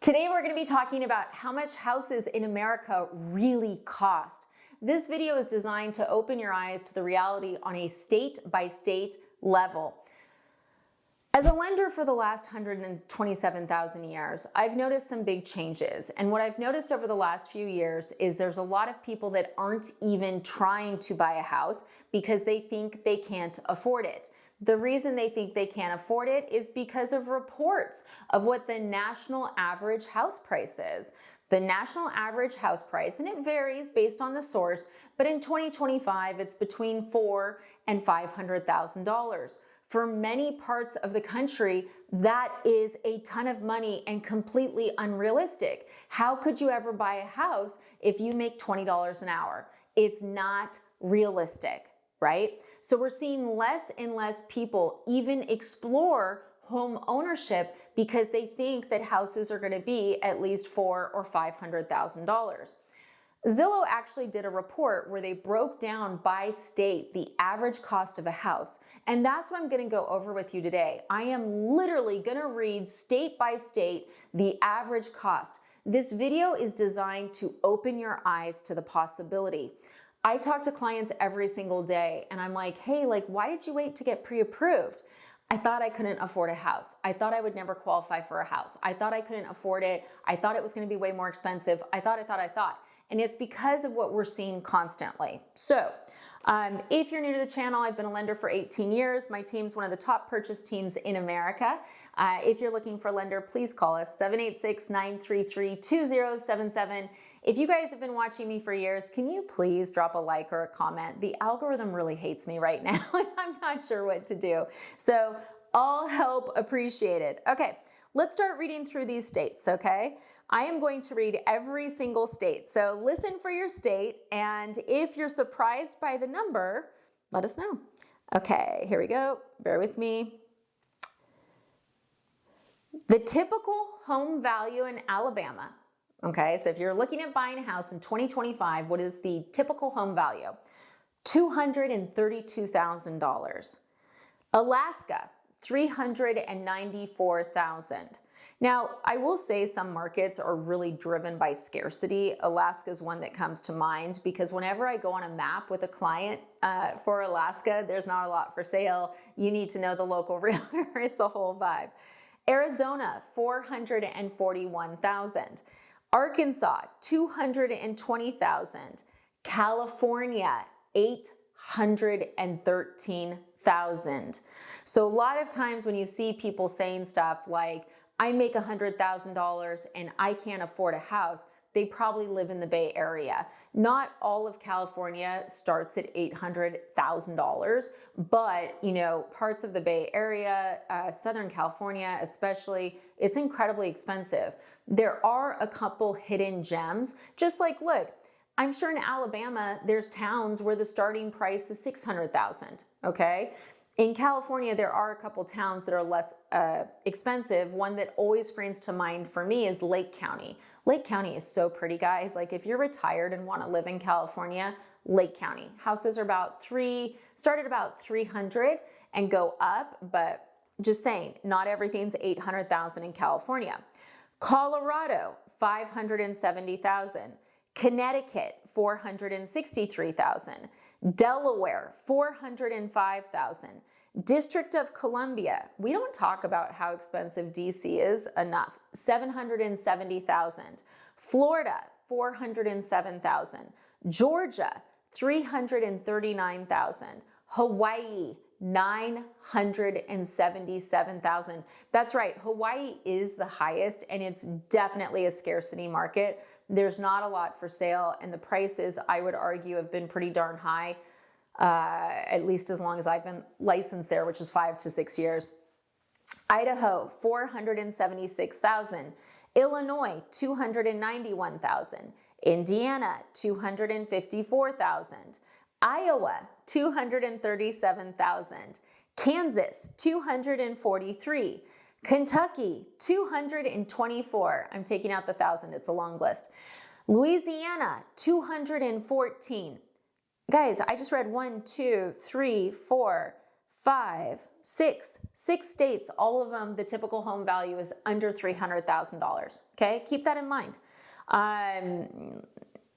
Today we're going to be talking about how much houses in America really cost. This video is designed to open your eyes to the reality on a state-by-state level. As a lender for the last 127,000 years, I've noticed some big changes. And what I've noticed over the last few years is there's a lot of people that aren't even trying to buy a house because they think they can't afford it. The reason they think they can't afford it is because of reports of what the national average house price is. The national average house price, and it varies based on the source, but in 2025, it's between $400,000 and $500,000. For many parts of the country, that is a ton of money and completely unrealistic. How could you ever buy a house if you make $20 an hour? It's not realistic, right? So we're seeing less and less people even explore home ownership because they think that houses are going to be at least $400,000 or $500,000. Zillow actually did a report where they broke down by state the average cost of a house. And that's what I'm going to go over with you today. I am literally going to read state by state the average cost. This video is designed to open your eyes to the possibility. I talk to clients every single day and I'm like, hey, why did you wait to get pre-approved? I thought I couldn't afford a house. I thought I would never qualify for a house. I thought I couldn't afford it. I thought it was going to be way more expensive. I thought. And it's because of what we're seeing constantly. So if you're new to the channel, I've been a lender for 18 years. My team's one of the top purchase teams in America. If you're looking for a lender, please call us 786-933-2077. If you guys have been watching me for years, can you please drop a like or a comment? The algorithm really hates me right now and I'm not sure what to do. So all help appreciated. Okay, let's start reading through these states, okay? I am going to read every single state. So listen for your state, and if you're surprised by the number, let us know. Okay, here we go. Bear with me. The typical home value in Alabama. Okay, so if you're looking at buying a house in 2025, what is the typical home value? $232,000. Alaska, $394,000. Now, I will say some markets are really driven by scarcity. Alaska is one that comes to mind because whenever I go on a map with a client for Alaska, there's not a lot for sale. You need to know the local realtor. It's a whole vibe. Arizona, $441,000. Arkansas, $220,000. California, $813,000. So a lot of times when you see people saying stuff like, I make $100,000 and I can't afford a house, they probably live in the Bay Area. Not all of California starts at $800,000, but parts of the Bay Area, Southern California especially, it's incredibly expensive. There are a couple hidden gems, just like, look, I'm sure in Alabama, there's towns where the starting price is $600,000, okay? In California, there are a couple towns that are less expensive. One that always springs to mind for me is Lake County. Lake County is so pretty, guys. Like if you're retired and want to live in California, Lake County. Houses are start at about 300 and go up, but just saying, not everything's 800,000 in California. Colorado, 570,000. Connecticut, 463,000. Delaware, 405,000. District of Columbia, we don't talk about how expensive DC is enough, 770,000. Florida, 407,000. Georgia, 339,000. Hawaii, 977,000. That's right, Hawaii is the highest and it's definitely a scarcity market. There's not a lot for sale and the prices, I would argue, have been pretty darn high, at least as long as I've been licensed there, which is 5 to 6 years. Idaho, 476,000. Illinois, 291,000. Indiana, 254,000. Iowa, 237,000. Kansas, 243. Kentucky, 224. I'm taking out the 1,000. It's a long list. Louisiana, 214. Guys, I just read 1, 2, 3, 4, six states, all of them, the typical home value is under $300,000. Okay, keep that in mind.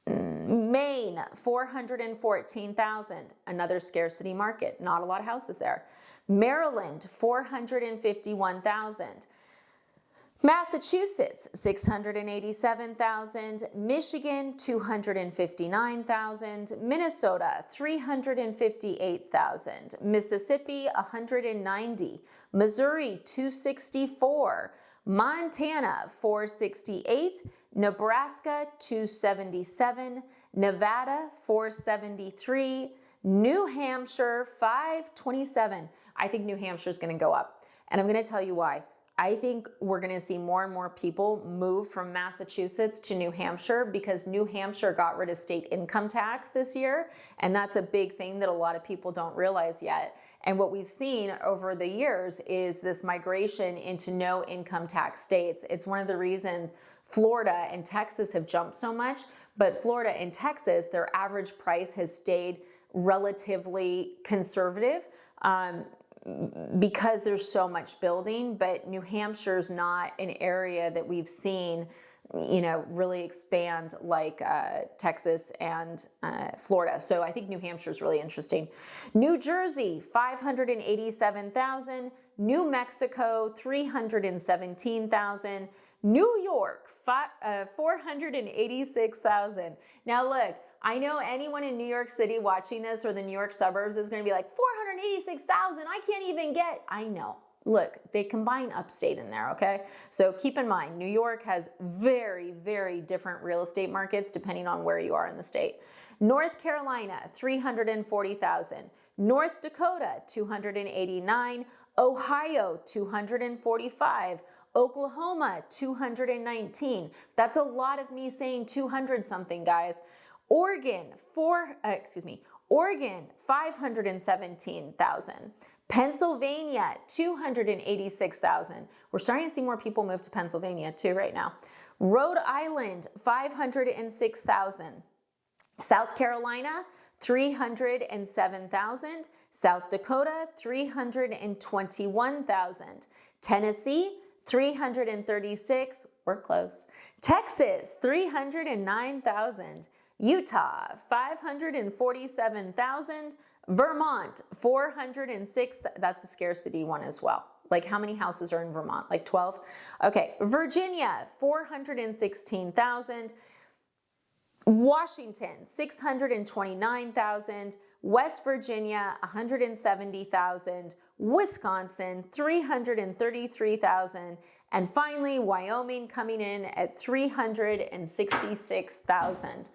Maine, 414,000, another scarcity market, not a lot of houses there. Maryland, 451,000. Massachusetts, 687,000. Michigan, 259,000. Minnesota, 358,000. Mississippi, 190. Missouri, 264. Montana, 468. Nebraska, 277. Nevada, 473. New Hampshire, 527. I think New Hampshire is going to go up. And I'm going to tell you why. I think we're going to see more and more people move from Massachusetts to New Hampshire because New Hampshire got rid of state income tax this year. And that's a big thing that a lot of people don't realize yet. And what we've seen over the years is this migration into no income tax states. It's one of the reasons Florida and Texas have jumped so much. But Florida and Texas, their average price has stayed relatively conservative. Because there's so much building, but New Hampshire's not an area that we've seen, really expand like Texas and Florida. So I think New Hampshire's really interesting. New Jersey, 587,000. New Mexico, 317,000. New York, 486,000. Now look, I know anyone in New York City watching this or the New York suburbs is going to be like, 486,000, I can't even get. I know. Look, they combine upstate in there, okay? So keep in mind, New York has very, very different real estate markets depending on where you are in the state. North Carolina, 340,000. North Dakota, 289. Ohio, 245. Oklahoma, 219. That's a lot of me saying 200 something, guys. Oregon, 517,000. Pennsylvania, 286,000. We're starting to see more people move to Pennsylvania too right now. Rhode Island, 506,000. South Carolina, 307,000. South Dakota, 321,000. Tennessee, 336, we're close. Texas, 309,000. Utah, 547,000. Vermont, 406, that's a scarcity one as well. Like how many houses are in Vermont? Like 12? Okay, Virginia, 416,000. Washington, 629,000. West Virginia, 170,000. Wisconsin, 333,000. And finally, Wyoming coming in at 366,000.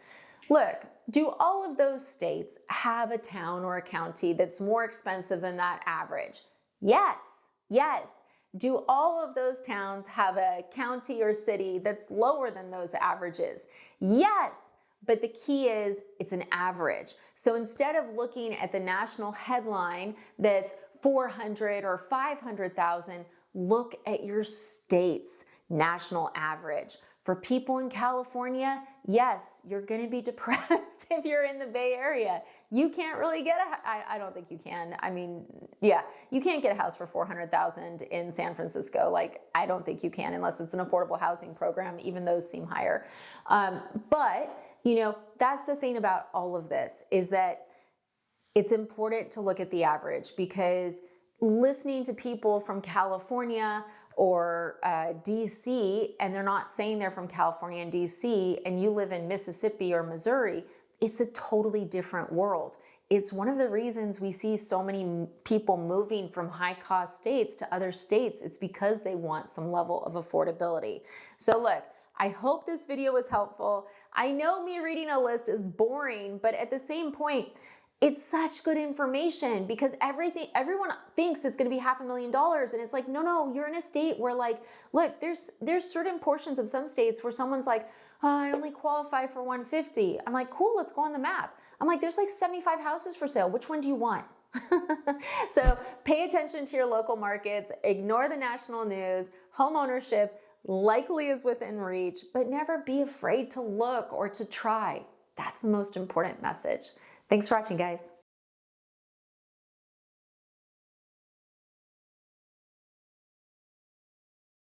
Look, do all of those states have a town or a county that's more expensive than that average? Yes, yes. Do all of those towns have a county or city that's lower than those averages? Yes. But the key is it's an average. So instead of looking at the national headline that's 400 or 500,000, look at your state's national average. For people in California, yes, you're going to be depressed if you're in the Bay Area. You can't really get I don't think you can. I mean, yeah, you can't get a house for 400,000 in San Francisco. Like, I don't think you can unless it's an affordable housing program. Even those seem higher. But that's the thing about all of this is that it's important to look at the average, because listening to people from California or DC, and they're not saying they're from California and DC, and you live in Mississippi or Missouri, it's a totally different world. It's one of the reasons we see so many people moving from high-cost states to other states. It's because they want some level of affordability. So look, I hope this video was helpful. I know me reading a list is boring, but at the same point, it's such good information, because everyone thinks it's going to be $500,000, and it's like, no, you're in a state where, like, look, there's certain portions of some states where someone's like, oh, I only qualify for 150. I'm like, cool, let's go on the map. I'm like, there's like 75 houses for sale. Which one do you want? So pay attention to your local markets, ignore the national news. Home ownership likely is within reach, but never be afraid to look or to try. That's the most important message. Thanks for watching, guys.